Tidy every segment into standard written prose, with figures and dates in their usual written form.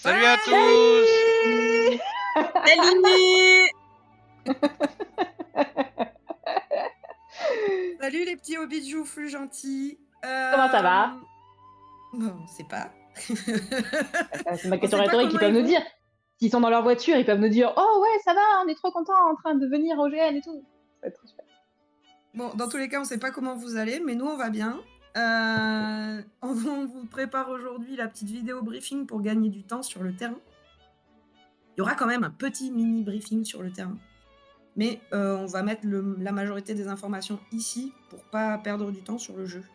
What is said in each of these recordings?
Salut à Salut! tous! Salut! Salut les petits hobbies de joufflus gentils. Comment ça va? On sait pas. C'est ma On question sait pas rhétorique, ils comment peuvent ils nous vont. dire. S'ils sont dans leur voiture, ils peuvent nous dire: «Oh ouais, ça va, on est trop contents en train de venir au GN et tout». Ça va être trop super. Bon, dans tous les cas, on sait pas comment vous allez, mais nous, on va bien. On vous prépare aujourd'hui la petite vidéo briefing pour gagner du temps sur le terrain. Il y aura quand même un petit mini briefing sur le terrain, mais on va mettre la majorité des informations ici pour pas perdre du temps sur le jeu.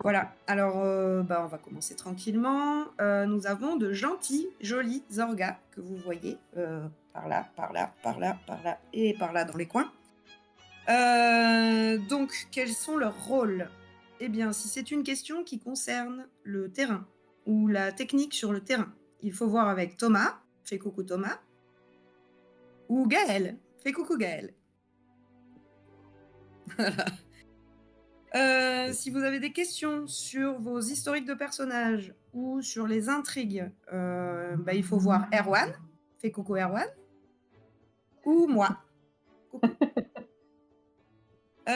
Voilà, alors, on va commencer tranquillement. Nous avons de gentils, jolis orgas que vous voyez, par là, par là, par là, par là et par là dans les coins. Donc quels sont leurs rôles? Eh bien, si c'est une question qui concerne le terrain ou la technique sur le terrain, il faut voir avec Thomas, fais coucou Thomas, ou Gaël, fais coucou Gaël. Voilà. Si vous avez des questions sur vos historiques de personnages ou sur les intrigues, il faut voir Erwan, fais coucou Erwan, ou moi, coucou.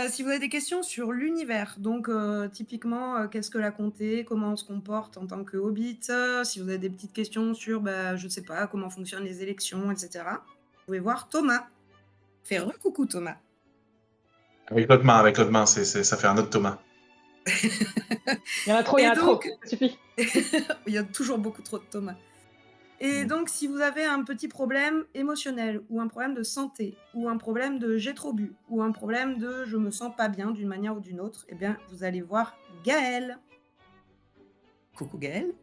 Si vous avez des questions sur l'univers, donc typiquement, qu'est-ce que la comté? Comment on se comporte en tant que hobbit? Si vous avez des petites questions sur, je sais pas, comment fonctionnent les élections et cetera, vous pouvez voir Thomas. Fais recoucou Thomas. Avec l'autre main, ça fait un autre Thomas. Il y en a trop, Et donc ça suffit. il y a toujours beaucoup trop de Thomas. Et donc, si vous avez un petit problème émotionnel, ou un problème de santé, ou un problème de j'ai trop bu, ou un problème de je me sens pas bien d'une manière ou d'une autre, eh bien, vous allez voir Gaël. Coucou Gaël.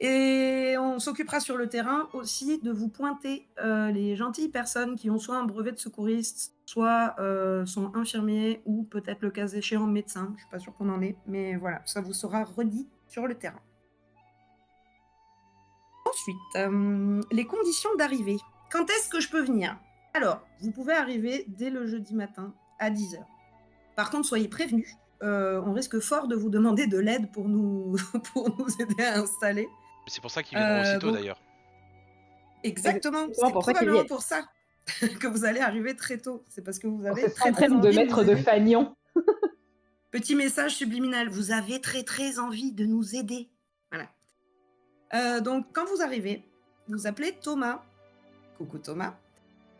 Et on s'occupera sur le terrain aussi de vous pointer les gentilles personnes qui ont soit un brevet de secouriste, soit sont infirmiers, ou peut-être le cas échéant médecin. Je suis pas sûre qu'on en ait, mais voilà, ça vous sera redit sur le terrain. Ensuite, les conditions d'arrivée. Quand est-ce que je peux venir? Alors, vous pouvez arriver dès le jeudi matin à 10h. Par contre, soyez prévenus, on risque fort de vous demander de l'aide pour nous pour nous aider à installer. C'est pour ça qu'ils viendront aussitôt Donc d'ailleurs. exactement, Exactement c'est pour ça qu'ils probablement viennent. pour ça que vous allez arriver très tôt. C'est parce que vous Pour ce avez très, très syndrome de envie de nous maître de aider. fanion. Petit message subliminal, vous avez très, très envie de nous aider. Voilà. Donc quand vous arrivez, vous appelez Thomas. Coucou Thomas.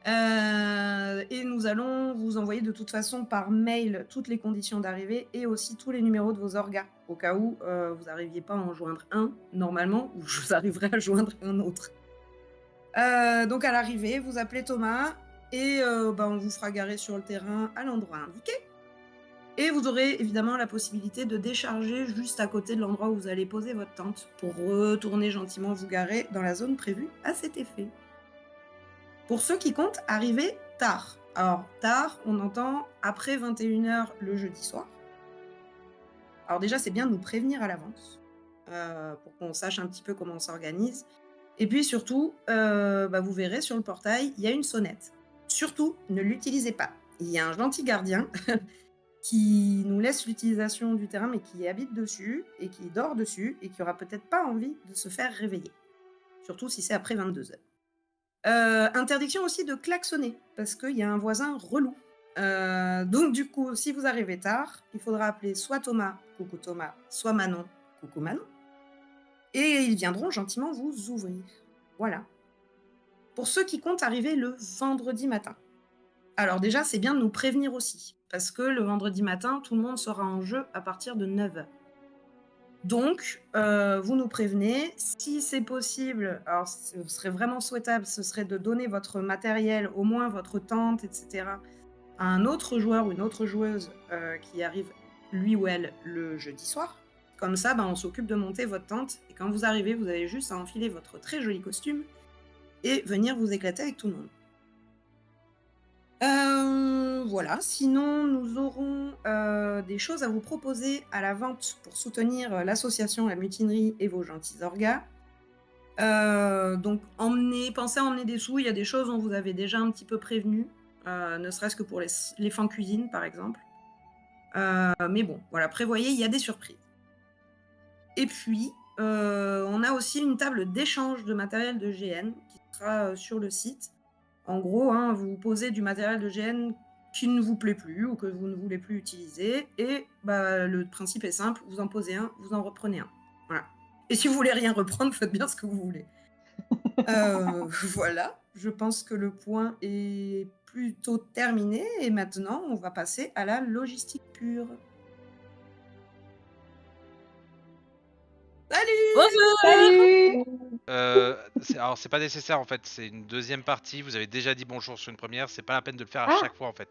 Et nous allons vous envoyer de toute façon par mail toutes les conditions d'arrivée et aussi tous les numéros de vos orgas, au cas où vous n'arriviez pas à en joindre un normalement, ou vous arriverez à joindre un autre. Donc à l'arrivée, vous appelez Thomas et on vous fera garer sur le terrain à l'endroit indiqué. Et vous aurez évidemment la possibilité de décharger juste à côté de l'endroit où vous allez poser votre tente pour retourner gentiment vous garer dans la zone prévue à cet effet. Pour ceux qui comptent arriver tard. Alors tard, on entend après 21h le jeudi soir. Alors déjà, c'est bien de nous prévenir à l'avance, pour qu'on sache un petit peu comment on s'organise. Et puis surtout, vous verrez sur le portail, il y a une sonnette. Surtout, ne l'utilisez pas. Il y a un gentil gardien qui nous laisse l'utilisation du terrain, mais qui habite dessus et qui dort dessus et qui aura peut-être pas envie de se faire réveiller. Surtout si c'est après 22h. Interdiction aussi de klaxonner, parce qu'il y a un voisin relou. Donc du coup, si vous arrivez tard, il faudra appeler soit Thomas, coucou Thomas, soit Manon, coucou Manon, et ils viendront gentiment vous ouvrir. Voilà. Pour ceux qui comptent arriver le vendredi matin. Alors déjà, c'est bien de nous prévenir aussi, parce que le vendredi matin, tout le monde sera en jeu à partir de 9h. Donc, vous nous prévenez. Si c'est possible, alors ce serait vraiment souhaitable, ce serait de donner votre matériel, au moins votre tente et cetera, à un autre joueur ou une autre joueuse, qui arrive, lui ou elle, le jeudi soir. Comme ça, on s'occupe de monter votre tente et quand vous arrivez, vous avez juste à enfiler votre très joli costume et venir vous éclater avec tout le monde. Voilà, sinon nous aurons, des choses à vous proposer à la vente pour soutenir, l'association La Mutinerie et vos gentils orgas. Donc pensez à emmener des sous, il y a des choses on vous avait déjà un petit peu prévenu, ne serait-ce que pour les fins cuisine par exemple. Mais bon, voilà, prévoyez, il y a des surprises. Et puis, on a aussi une table d'échange de matériel de GN qui sera, sur le site. En gros, hein, vous posez du matériel de GN qui ne vous plaît plus ou que vous ne voulez plus utiliser et bah, le principe est simple, vous en posez un, vous en reprenez un. Voilà. Et si vous voulez rien reprendre, faites bien ce que vous voulez. Voilà, je pense que le point est plutôt terminé et maintenant on va passer à la logistique pure. Salut! Bonjour! Salut! Alors c'est pas nécessaire en fait, c'est une deuxième partie, vous avez déjà dit bonjour sur une première, c'est pas la peine de le faire à Ah! chaque fois en fait.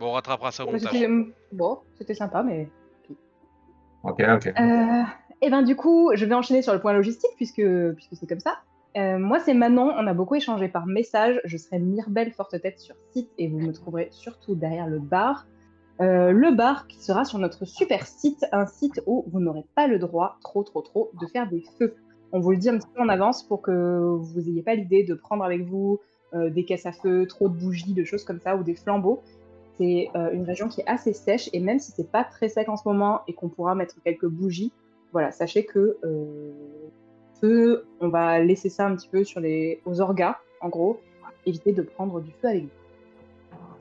Bon, on rattrapera ça au Bah, montage. c'était bon, c'était sympa, mais Ok, ok. et ben, du coup, je vais enchaîner sur le point logistique puisque c'est comme ça. Moi, c'est Manon, on a beaucoup échangé par message. Je serai Mirbel Forte-Tête sur site et vous me trouverez surtout derrière le bar. Le bar qui sera sur notre super site, un site où vous n'aurez pas le droit, trop, de faire des feux. On vous le dit un petit peu en avance pour que vous n'ayez pas l'idée de prendre avec vous des caisses à feu, trop de bougies, de choses comme ça, ou des flambeaux. C'est une région qui est assez sèche et même si c'est pas très sec en ce moment et qu'on pourra mettre quelques bougies, voilà, sachez que feu, on va laisser ça un petit peu aux orgas, en gros, éviter de prendre du feu avec vous.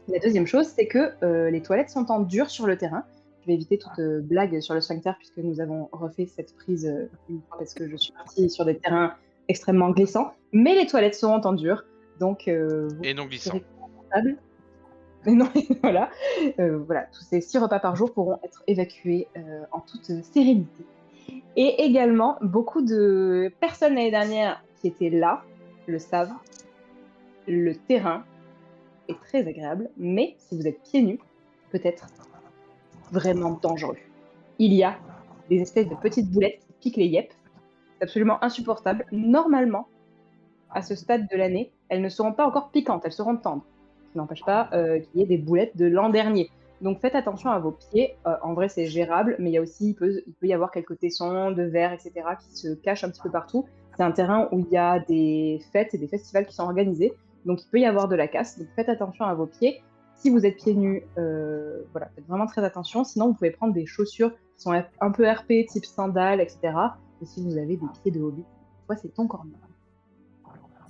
La deuxième chose, c'est que les toilettes sont en dur sur le terrain. Je vais éviter toute blague sur le sphincter puisque nous avons refait cette prise une fois parce que je suis partie sur des terrains extrêmement glissants. Mais les toilettes seront en dur, donc vous Et non glissant. serez confortable. Mais non, voilà. Voilà, tous ces 6 repas par jour pourront être évacués en toute sérénité. Et également, beaucoup de personnes l'année dernière qui étaient là le savent, le terrain est très agréable, mais si vous êtes pieds nus, peut-être vraiment dangereux. Il y a des espèces de petites boulettes qui piquent les yeux. C'est absolument insupportable. Normalement, à ce stade de l'année, elles ne seront pas encore piquantes, elles seront tendres. Ça n'empêche pas qu'il y ait des boulettes de l'an dernier. Donc faites attention à vos pieds. En vrai, c'est gérable, mais il peut y avoir quelques tessons, de verre, etc. qui se cachent un petit peu partout. C'est un terrain où il y a des fêtes et des festivals qui sont organisés. Donc il peut y avoir de la casse. Donc faites attention à vos pieds. Si vous êtes pieds nus, voilà, faites vraiment très attention. Sinon, vous pouvez prendre des chaussures qui sont un peu RP, type sandales, etc. Et si vous avez des pieds de hobbit, toi, c'est ton corps.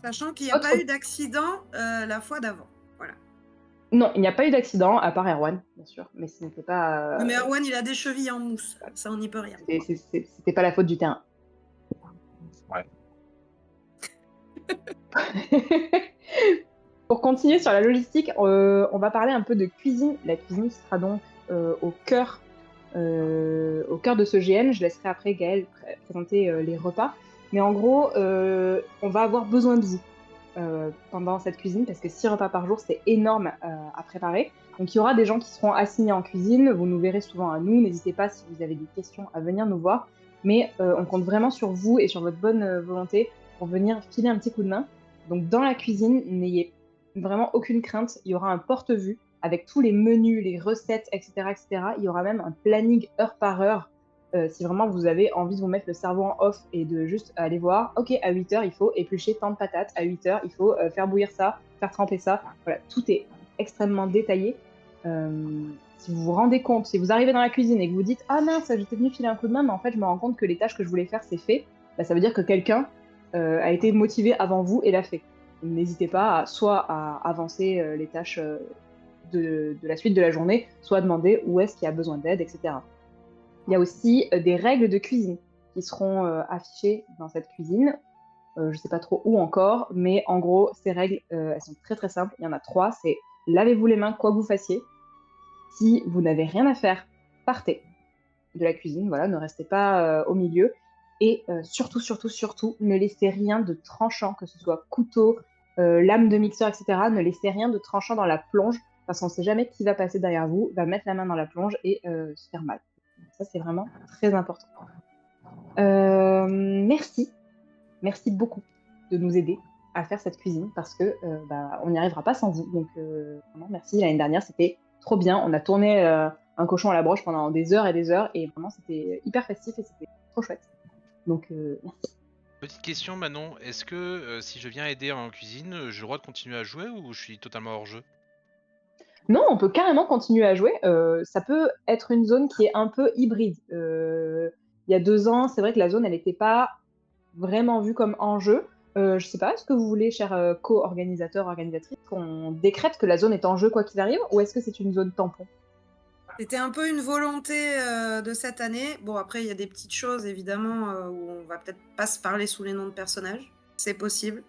Sachant qu'il n'y a pas eu d'accident la fois d'avant. Voilà. Non, il n'y a pas eu d'accident, à part Erwan, bien sûr, mais ce n'était pas. Non, mais Erwan, il a des chevilles en mousse. Ça, on n'y peut rien. C'était pas la faute du terrain. Ouais. Pour continuer sur la logistique, on va parler un peu de cuisine. La cuisine sera donc au cœur de ce GN. Je laisserai après Gaëlle présenter les repas. Mais en gros, on va avoir besoin de vous pendant cette cuisine parce que 6 repas par jour, c'est énorme à préparer. Donc il y aura des gens qui seront assignés en cuisine. Vous nous verrez souvent à nous. N'hésitez pas si vous avez des questions à venir nous voir. Mais on compte vraiment sur vous et sur votre bonne volonté pour venir filer un petit coup de main. Donc dans la cuisine, n'ayez vraiment aucune crainte. Il y aura un porte-vue avec tous les menus, les recettes, etc., etc. Il y aura même un planning heure par heure. Si vraiment vous avez envie de vous mettre le cerveau en off et de juste aller voir, ok, à 8h, il faut éplucher tant de patates, à 8h, il faut faire bouillir ça, faire tremper ça. Voilà, tout est extrêmement détaillé. Si vous vous rendez compte, si vous arrivez dans la cuisine et que vous dites « Ah mince, j'étais venue filer un coup de main, mais en fait, je me rends compte que les tâches que je voulais faire, c'est fait. » Bah, ça veut dire que quelqu'un a été motivé avant vous et l'a fait. N'hésitez pas soit à avancer les tâches de la suite de la journée, soit à demander où est-ce qu'il y a besoin d'aide, etc. Il y a aussi des règles de cuisine qui seront affichées dans cette cuisine. Je ne sais pas trop où encore, mais en gros, ces règles, elles sont très très simples. Il y en a 3. C'est lavez-vous les mains quoi que vous fassiez. Si vous n'avez rien à faire, partez de la cuisine. Voilà, ne restez pas au milieu. Et surtout, ne laissez rien de tranchant, que ce soit couteau, lame de mixeur, etc. Ne laissez rien de tranchant dans la plonge, parce qu'on ne sait jamais qui va passer derrière vous, va mettre la main dans la plonge et se faire mal. Ça, c'est vraiment très important. Merci beaucoup de nous aider à faire cette cuisine, parce que on n'y arrivera pas sans vous. Donc, vraiment, merci. L'année dernière, c'était trop bien. On a tourné un cochon à la broche pendant des heures, et vraiment, c'était hyper festif et c'était trop chouette. Donc, merci. Petite question Manon, est-ce que si je viens aider en cuisine, j'ai le droit de continuer à jouer ou je suis totalement hors jeu? Non, on peut carrément continuer à jouer. Ça peut être une zone qui est un peu hybride. il y a 2 ans, c'est vrai que la zone, elle n'était pas vraiment vue comme enjeu. Je sais pas, est-ce que vous voulez, chers, co-organisateurs, organisatrices, qu'on décrète que la zone est en jeu quoi qu'il arrive? Ou est-ce que c'est une zone tampon? C'était un peu une volonté, de cette année. Bon, après, il y a des petites choses évidemment, où on va peut-être pas se parler sous les noms de personnages. C'est possible,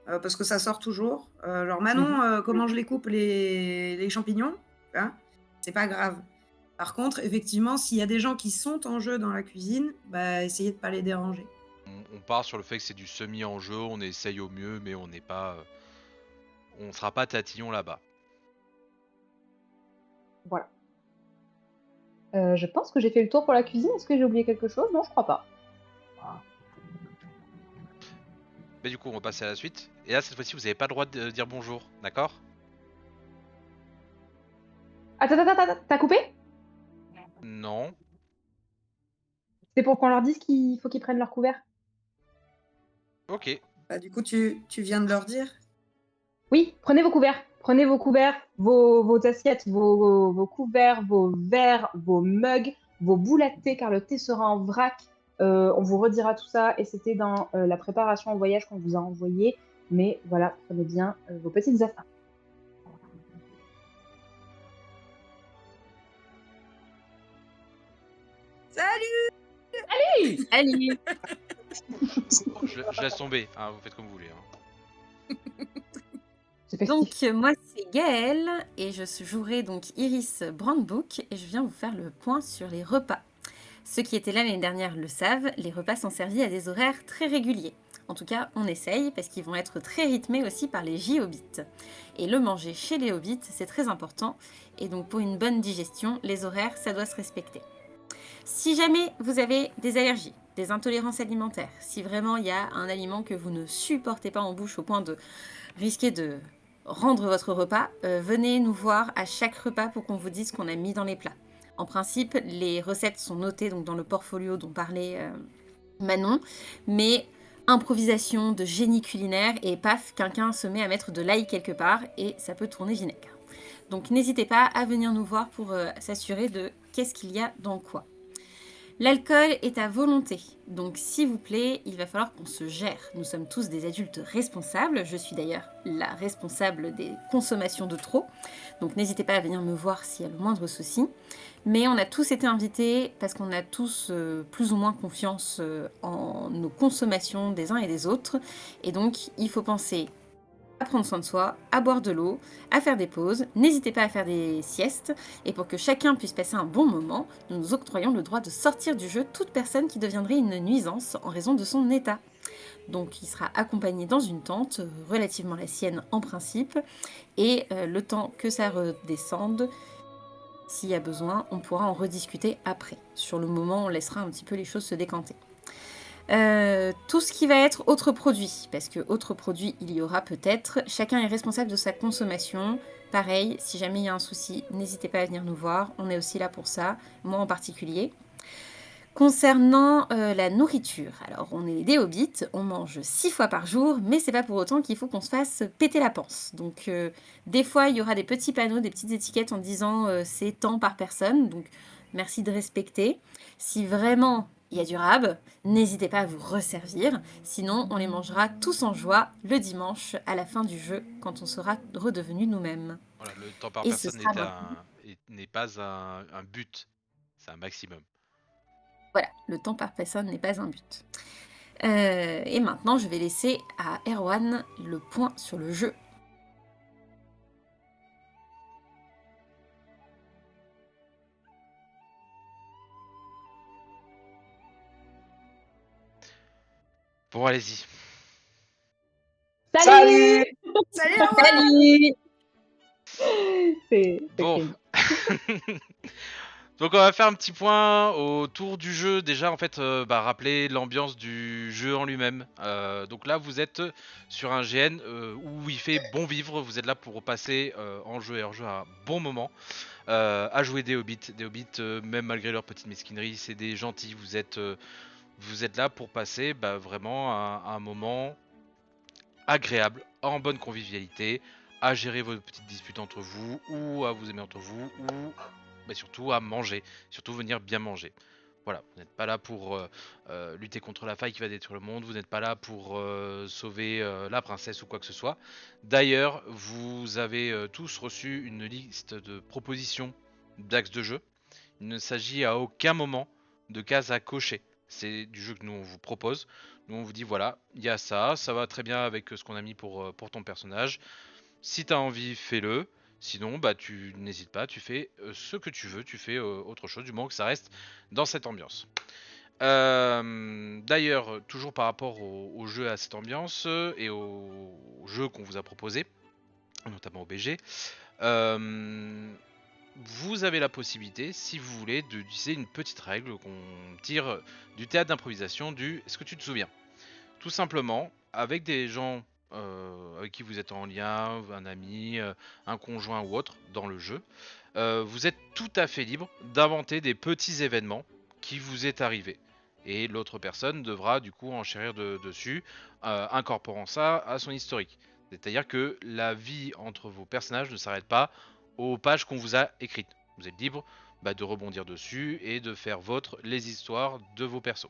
parce que ça sort toujours. Genre: Mmh. «Manon, comment je les coupe les champignons?» Hein? C'est pas grave. Par contre, effectivement, s'il y a des gens qui sont en jeu dans la cuisine, bah, essayez de pas les déranger. On part sur le fait que c'est du semi-en-jeu, on essaye au mieux, mais on n'est pas, on sera pas tatillon là-bas. Voilà. Je pense que j'ai fait le tour pour la cuisine. Est-ce que j'ai oublié quelque chose? Non, je crois pas. Mais du coup, on va passer à la suite. Et là, cette fois-ci, vous n'avez pas le droit de dire bonjour, d'accord? Attends, tu coupé? Non. C'est pour qu'on leur dise qu'il faut qu'ils prennent leur couvert? Ok. Bah, du coup, tu viens de leur dire? Oui, prenez vos couverts. Prenez vos couverts, vos assiettes, vos couverts, vos verres, vos mugs, vos boules à thé, car le thé sera en vrac. On vous redira tout ça, et c'était dans la préparation au voyage qu'on vous a envoyé. Mais voilà, prenez bien vos petites affaires. Salut! Hey, Allez, Je laisse tomber, hein, vous faites comme vous voulez. Hein. c'est festif. donc moi c'est Gaëlle et je jouerai donc Iris Brandbook et je viens vous faire le point sur les repas. Ceux qui étaient là l'année dernière le savent, les repas sont servis à des horaires très réguliers. En tout cas, on essaye parce qu'ils vont être très rythmés aussi par les J-Hobbits. Et le manger chez les Hobbits, c'est très important. Et donc pour une bonne digestion, les horaires, ça doit se respecter. Si jamais vous avez des allergies, des intolérances alimentaires, si vraiment il y a un aliment que vous ne supportez pas en bouche au point de risquer de rendre votre repas, venez nous voir à chaque repas pour qu'on vous dise ce qu'on a mis dans les plats. En principe, les recettes sont notées donc dans le portfolio dont parlait Manon, mais improvisation de génie culinaire et paf, quelqu'un se met à mettre de l'ail quelque part et ça peut tourner vinaigre. Donc n'hésitez pas à venir nous voir pour s'assurer de qu'est-ce qu'il y a dans quoi. L'alcool est à volonté, donc s'il vous plaît, il va falloir qu'on se gère. Nous sommes tous des adultes responsables, je suis d'ailleurs la responsable des consommations de trop, donc n'hésitez pas à venir me voir s'il y a le moindre souci. Mais on a tous été invités parce qu'on a tous plus ou moins confiance en nos consommations des uns et des autres, et donc il faut penser à prendre soin de soi, à boire de l'eau, à faire des pauses. N'hésitez pas à faire des siestes. Et pour que chacun puisse passer un bon moment, nous nous octroyons le droit de sortir du jeu toute personne qui deviendrait une nuisance en raison de son état. Donc il sera accompagné dans une tente, relativement la sienne en principe, et le temps que ça redescende, s'il y a besoin, on pourra en rediscuter après. Sur le moment, on laissera un petit peu les choses se décanter. Tout ce qui va être autres produits, parce que autres produits il y aura peut-être. Chacun est responsable de sa consommation. Pareil, si jamais il y a un souci, n'hésitez pas à venir nous voir. On est aussi là pour ça, moi en particulier. Concernant la nourriture, alors on est des hobbits, on mange 6 fois par jour, mais c'est pas pour autant qu'il faut qu'on se fasse péter la panse. Donc des fois il y aura des petits panneaux, des petites étiquettes en disant c'est tant par personne, donc merci de respecter. Si vraiment il y a du rab, n'hésitez pas à vous resservir, sinon on les mangera tous en joie le dimanche à la fin du jeu quand on sera redevenus nous-mêmes. Voilà, le temps par Et ce personne sera n'est pas un but, c'est un maximum. Voilà, le temps par personne n'est pas un but. Et maintenant, je vais laisser à Erwan le point sur le jeu. Bon, allez-y. Salut! Salut Erwan! Salut! C'est Bon. cringe. Donc on va faire un petit point autour du jeu. Déjà en fait, rappeler l'ambiance du jeu en lui-même. Donc là vous êtes sur un GN où il fait bon vivre. Vous êtes là pour passer en jeu et hors jeu un bon moment. À jouer des hobbits. Des hobbits, même malgré leur petite mesquinerie, c'est des gentils. Vous êtes là pour passer vraiment un moment agréable, en bonne convivialité, à gérer vos petites disputes entre vous, ou à vous aimer entre vous, ou surtout à manger, surtout venir bien manger. voilà, vous n'êtes pas là pour lutter contre la faille qui va détruire le monde, vous n'êtes pas là pour sauver la princesse ou quoi que ce soit. D'ailleurs, vous avez tous reçu une liste de propositions d'axes de jeu. Il ne s'agit à aucun moment de cases à cocher. C'est du jeu que nous on vous propose. Nous on vous dit voilà, il y a ça, ça va très bien avec ce qu'on a mis pour ton personnage. Si tu as envie, fais-le. Sinon, bah tu n'hésites pas, tu fais ce que tu veux, tu fais autre chose, du moment que ça reste dans cette ambiance. D'ailleurs, toujours par rapport au jeu à cette ambiance et au jeu qu'on vous a proposé, notamment au BG, vous avez la possibilité, si vous voulez, d'utiliser une petite règle qu'on tire du théâtre d'improvisation du est-ce que tu te souviens? Tout simplement, avec des gens avec qui vous êtes en lien, un ami, un conjoint ou autre dans le jeu, vous êtes tout à fait libre d'inventer des petits événements qui vous est arrivé. Et l'autre personne devra du coup enchérir dessus, incorporant ça à son historique. C'est-à-dire que la vie entre vos personnages ne s'arrête pas aux pages qu'on vous a écrites. Vous êtes libre de rebondir dessus et de faire vôtre les histoires de vos persos.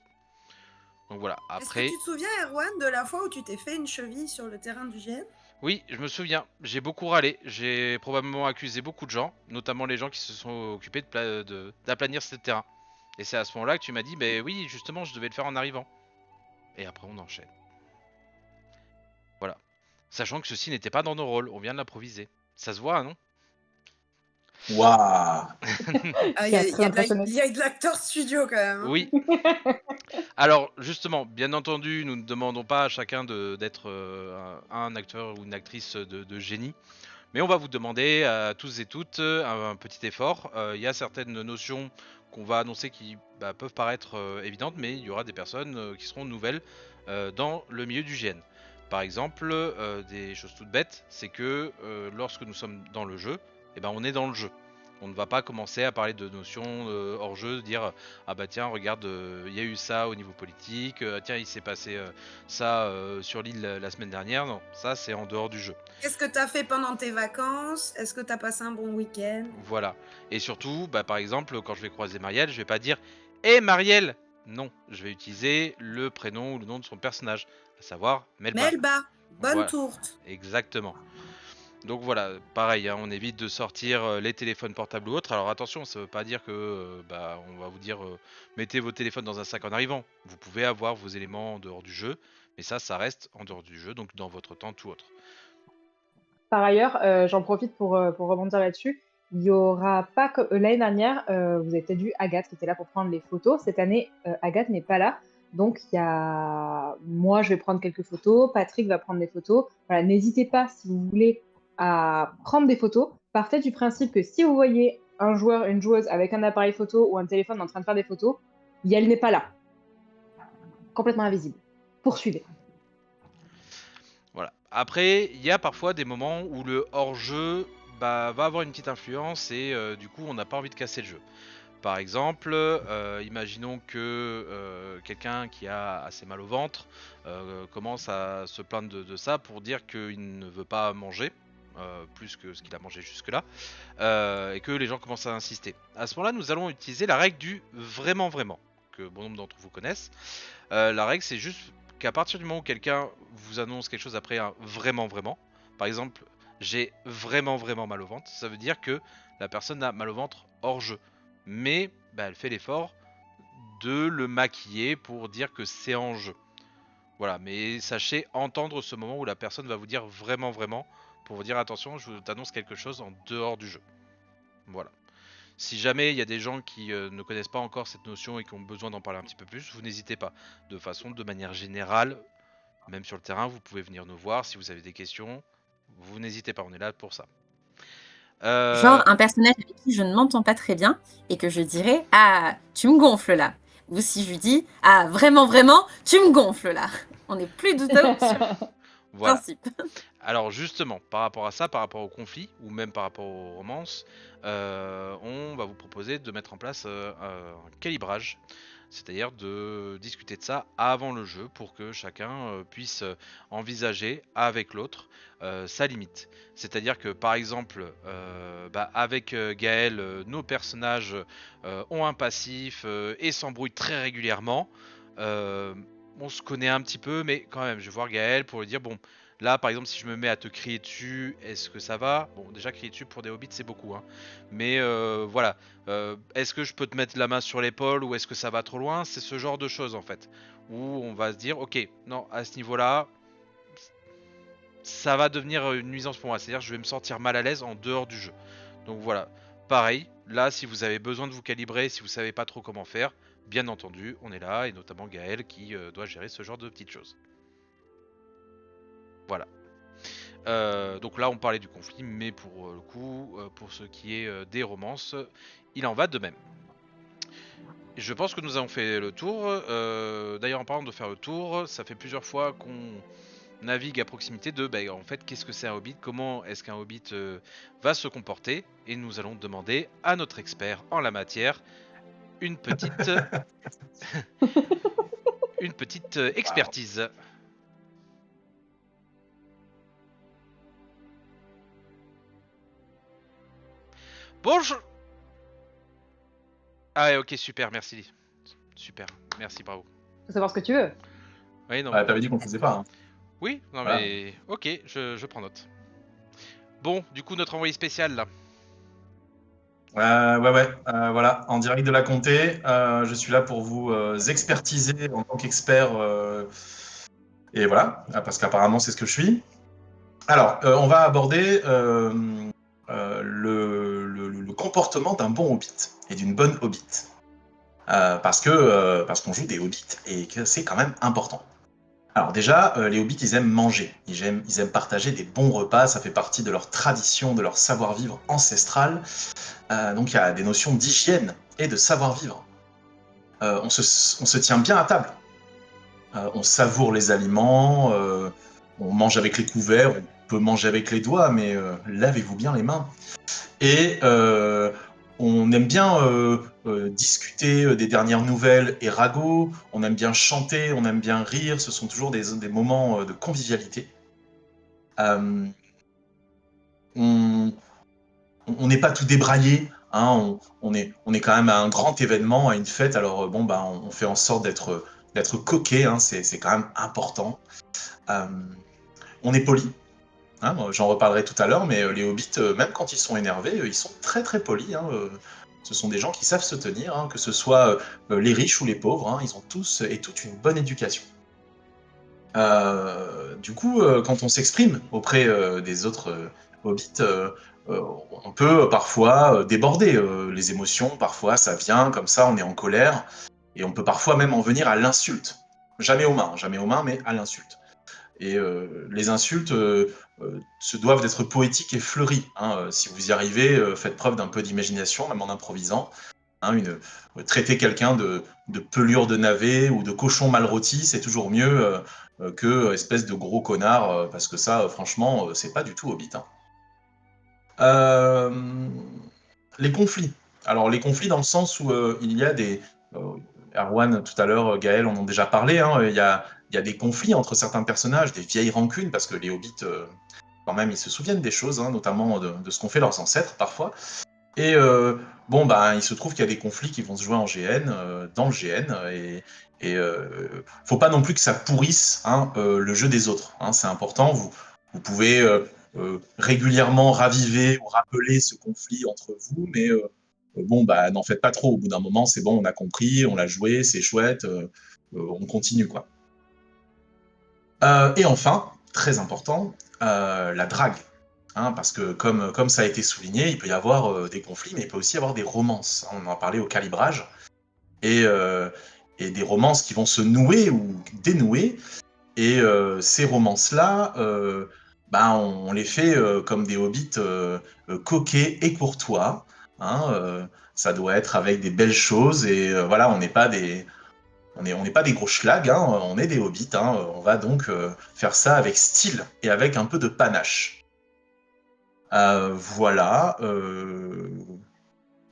Donc voilà, Est-ce que après... tu te souviens, Erwan, de la fois où tu t'es fait une cheville sur le terrain du GN? Oui, je me souviens, j'ai beaucoup râlé, j'ai probablement accusé beaucoup de gens, notamment les gens qui se sont occupés d'aplanir ce terrain. Et c'est à ce moment-là que tu m'as dit, mais oui, justement, je devais le faire en arrivant. Et après, on enchaîne. Voilà. Sachant que ceci n'était pas dans nos rôles, on vient de l'improviser. Ça se voit, non? Waouh! Ah, il y a, C'est très impressionnant. il y a de l'acteur studio quand même. Hein. Oui. Alors, justement, bien entendu, nous ne demandons pas à chacun d'être un acteur ou une actrice de génie. Mais on va vous demander à tous et toutes un petit effort. Il y a certaines notions qu'on va annoncer qui peuvent paraître évidentes, mais il y aura des personnes qui seront nouvelles dans le milieu du GN. Par exemple, des choses toutes bêtes, c'est que lorsque nous sommes dans le jeu, on est dans le jeu. On ne va pas commencer à parler de notions hors jeu, dire ah bah tiens regarde il y a eu ça au niveau politique, tiens il s'est passé ça sur l'île la semaine dernière. Non, ça c'est en dehors du jeu. Qu'est-ce que tu as fait pendant tes vacances? Est-ce que tu as passé un bon week-end? Voilà. Et surtout, par exemple, quand je vais croiser Marielle, je vais pas dire hé Marielle! Non, je vais utiliser le prénom ou le nom de son personnage, à savoir Melba. Melba, bonne Voilà. tourte. Exactement. Donc voilà, pareil, hein, on évite de sortir les téléphones portables ou autres. Alors attention, ça veut pas dire que on va vous dire mettez vos téléphones dans un sac en arrivant. Vous pouvez avoir vos éléments en dehors du jeu, mais ça reste en dehors du jeu, donc dans votre temps tout autre. Par ailleurs, j'en profite pour rebondir là-dessus. Il y aura pas que l'année dernière, vous avez peut-être vu Agathe qui était là pour prendre les photos. Cette année, Agathe n'est pas là. Donc, il y a moi, je vais prendre quelques photos. Patrick va prendre des photos. Voilà, n'hésitez pas si vous voulez à prendre des photos. Partez du principe que si vous voyez un joueur, une joueuse avec un appareil photo ou un téléphone en train de faire des photos, elle n'est pas là. Complètement invisible. Poursuivez. Voilà. Après, il y a parfois des moments où le hors-jeu va avoir une petite influence et du coup on n'a pas envie de casser le jeu. Par exemple, imaginons que quelqu'un qui a assez mal au ventre commence à se plaindre de ça pour dire qu'il ne veut pas manger plus que ce qu'il a mangé jusque-là et que les gens commencent à insister. À ce moment-là, nous allons utiliser la règle du vraiment vraiment, que bon nombre d'entre vous connaissent. La règle, c'est juste qu'à partir du moment où quelqu'un vous annonce quelque chose après un vraiment vraiment, par exemple, j'ai vraiment vraiment mal au ventre, ça veut dire que la personne a mal au ventre hors jeu. Mais elle fait l'effort de le maquiller pour dire que c'est en jeu. Voilà, mais sachez entendre ce moment où la personne va vous dire vraiment vraiment, pour vous dire attention, je t'annonce quelque chose en dehors du jeu. Voilà. Si jamais il y a des gens qui ne connaissent pas encore cette notion et qui ont besoin d'en parler un petit peu plus, vous n'hésitez pas. De manière générale, même sur le terrain, vous pouvez venir nous voir si vous avez des questions. Vous n'hésitez pas, on est là pour ça. Genre un personnage avec qui je ne m'entends pas très bien et que je dirais « Ah, tu me gonfles là !» Ou si je lui dis « Ah, vraiment, vraiment, tu me gonfles là !» On n'est plus du tout sur le Voilà. principe. Alors justement, par rapport à ça, par rapport au conflit, ou même par rapport aux romances, on va vous proposer de mettre en place un calibrage. c'est-à-dire de discuter de ça avant le jeu pour que chacun puisse envisager avec l'autre sa limite. C'est-à-dire que par exemple, avec Gaël, nos personnages ont un passif et s'embrouillent très régulièrement. Euh, on se connaît un petit peu, mais quand même, je vais voir Gaël pour lui dire bon, là par exemple, si je me mets à te crier dessus, est-ce que ça va? Bon, déjà crier dessus pour des hobbits, c'est beaucoup, hein. Mais voilà, est-ce que je peux te mettre la main sur l'épaule ou est-ce que ça va trop loin? C'est ce genre de choses en fait, où on va se dire ok, non, à ce niveau-là, ça va devenir une nuisance pour moi. C'est-à-dire, je vais me sentir mal à l'aise en dehors du jeu. Donc voilà, pareil, là, si vous avez besoin de vous calibrer, si vous savez pas trop comment faire, bien entendu, on est là, et notamment Gaël qui doit gérer ce genre de petites choses. Voilà. Donc là, on parlait du conflit, mais pour le coup, pour ce qui est des romances, il en va de même. Je pense que nous avons fait le tour. D'ailleurs, en parlant de faire le tour, ça fait plusieurs fois qu'on navigue à proximité de en fait qu'est-ce que c'est un hobbit, comment est-ce qu'un hobbit va se comporter, et nous allons demander à notre expert en la matière une petite une petite expertise. Bonjour. Ah ouais, ok, super, merci. Super, merci, bravo. Faut savoir ce que tu veux. Oui, non. Ouais, t'avais dit qu'on faisait pas. Hein. Oui, non Voilà. mais ok, je prends note. Bon, du coup, notre envoyé spécial là. Ouais, voilà, en direct de la comté, je suis là pour vous expertiser en tant qu'expert, et voilà, parce qu'apparemment c'est ce que je suis. Alors, on va aborder le comportement d'un bon hobbit et d'une bonne hobbit, parce qu'on joue des hobbits et que c'est quand même important. Alors déjà, les hobbits, ils aiment manger, ils aiment partager des bons repas, ça fait partie de leur tradition, de leur savoir-vivre ancestral. Donc il y a des notions d'hygiène et de savoir-vivre. On se tient bien à table. On savoure les aliments, on mange avec les couverts, on peut manger avec les doigts, mais lavez-vous bien les mains. Et on aime bien discuter des dernières nouvelles et ragots, on aime bien chanter, on aime bien rire, ce sont toujours des moments de convivialité. On n'est pas tout débraillé, hein, on est quand même à un grand événement, à une fête, alors on fait en sorte d'être coquet, hein, c'est quand même important. On est poli, hein, j'en reparlerai tout à l'heure, mais les hobbits, même quand ils sont énervés, ils sont très très polis. Hein, ce sont des gens qui savent se tenir, hein, que ce soit les riches ou les pauvres, hein, ils ont tous et toutes une bonne éducation. Du coup, quand on s'exprime auprès des autres hobbits, on peut parfois déborder les émotions, parfois ça vient comme ça, on est en colère, et on peut parfois même en venir à l'insulte. Jamais aux mains, mais à l'insulte. Et les insultes se doivent d'être poétiques et fleuries. Hein. Si vous y arrivez, faites preuve d'un peu d'imagination, même en improvisant. Hein, traiter quelqu'un de pelure de navet ou de cochon mal rôti, c'est toujours mieux que espèce de gros connard, parce que ça, franchement, c'est pas du tout Hobbit. Hein. Les conflits. Alors, les conflits dans le sens où il y a des... Erwan, tout à l'heure, Gaël, on en a déjà parlé, hein, il y a des conflits entre certains personnages, des vieilles rancunes, parce que les hobbits, quand même, ils se souviennent des choses, hein, notamment de ce qu'ont fait leurs ancêtres, parfois. Et il se trouve qu'il y a des conflits qui vont se jouer en GN, dans le GN, et faut pas non plus que ça pourrisse hein, le jeu des autres. Hein, c'est important, vous pouvez régulièrement raviver ou rappeler ce conflit entre vous, mais n'en faites pas trop. Au bout d'un moment, c'est bon, on a compris, on l'a joué, c'est chouette, on continue, quoi. Et enfin, très important, la drague. Hein, parce que comme ça a été souligné, il peut y avoir des conflits, mais il peut aussi y avoir des romances. On en a parlé au calibrage. Et des romances qui vont se nouer ou dénouer. Et ces romances-là, on les fait comme des hobbits coquets et courtois. Hein, ça doit être avec des belles choses. Et voilà, on n'est pas des gros schlags, hein, on est des hobbits. Hein, on va donc faire ça avec style et avec un peu de panache. Voilà.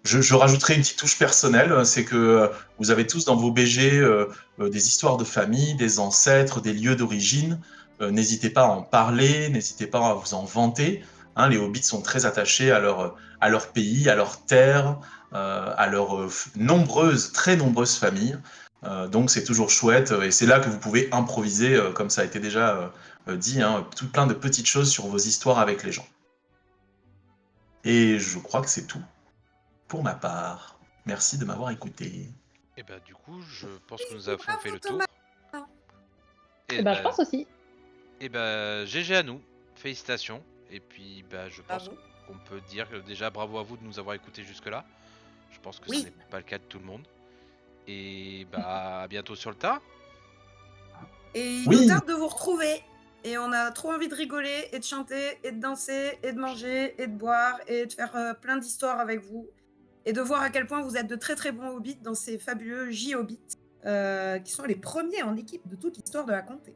Je rajouterai une petite touche personnelle, c'est que vous avez tous dans vos BG des histoires de famille, des ancêtres, des lieux d'origine. N'hésitez pas à en parler, n'hésitez pas à vous en vanter. Hein, les hobbits sont très attachés à leur pays, à leur terre, à leurs très nombreuses familles. Donc c'est toujours chouette et c'est là que vous pouvez improviser, comme ça a été déjà dit, hein, tout plein de petites choses sur vos histoires avec les gens. Et je crois que c'est tout pour ma part. Merci de m'avoir écouté. Et bah du coup, je pense que nous avons fait le tour. Thomas. Eh ben, je pense aussi. Et bah GG à nous, félicitations. Et puis bah je pense Bravo. qu'on peut dire que déjà bravo à vous de nous avoir écoutés jusque-là. Je pense que Oui. ce n'est pas le cas de tout le monde. Et bah à bientôt sur le tas. Et il Oui. nous tarde de vous retrouver. Et on a trop envie de rigoler et de chanter et de danser et de manger et de boire et de faire plein d'histoires avec vous. Et de voir à quel point vous êtes de très très bons hobbits dans ces fabuleux J-Hobbits qui sont les premiers en équipe de toute l'histoire de la comté.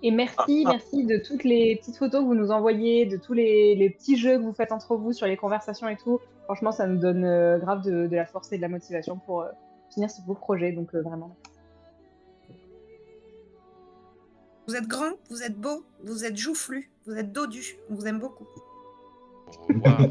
Et merci de toutes les petites photos que vous nous envoyez, de tous les petits jeux que vous faites entre vous sur les conversations et tout. Franchement, ça nous donne grave de la force et de la motivation pour finir ce beau projet. Donc vraiment. Vous êtes grands, vous êtes beaux, vous êtes joufflus, vous êtes dodus. On vous aime beaucoup. Au revoir.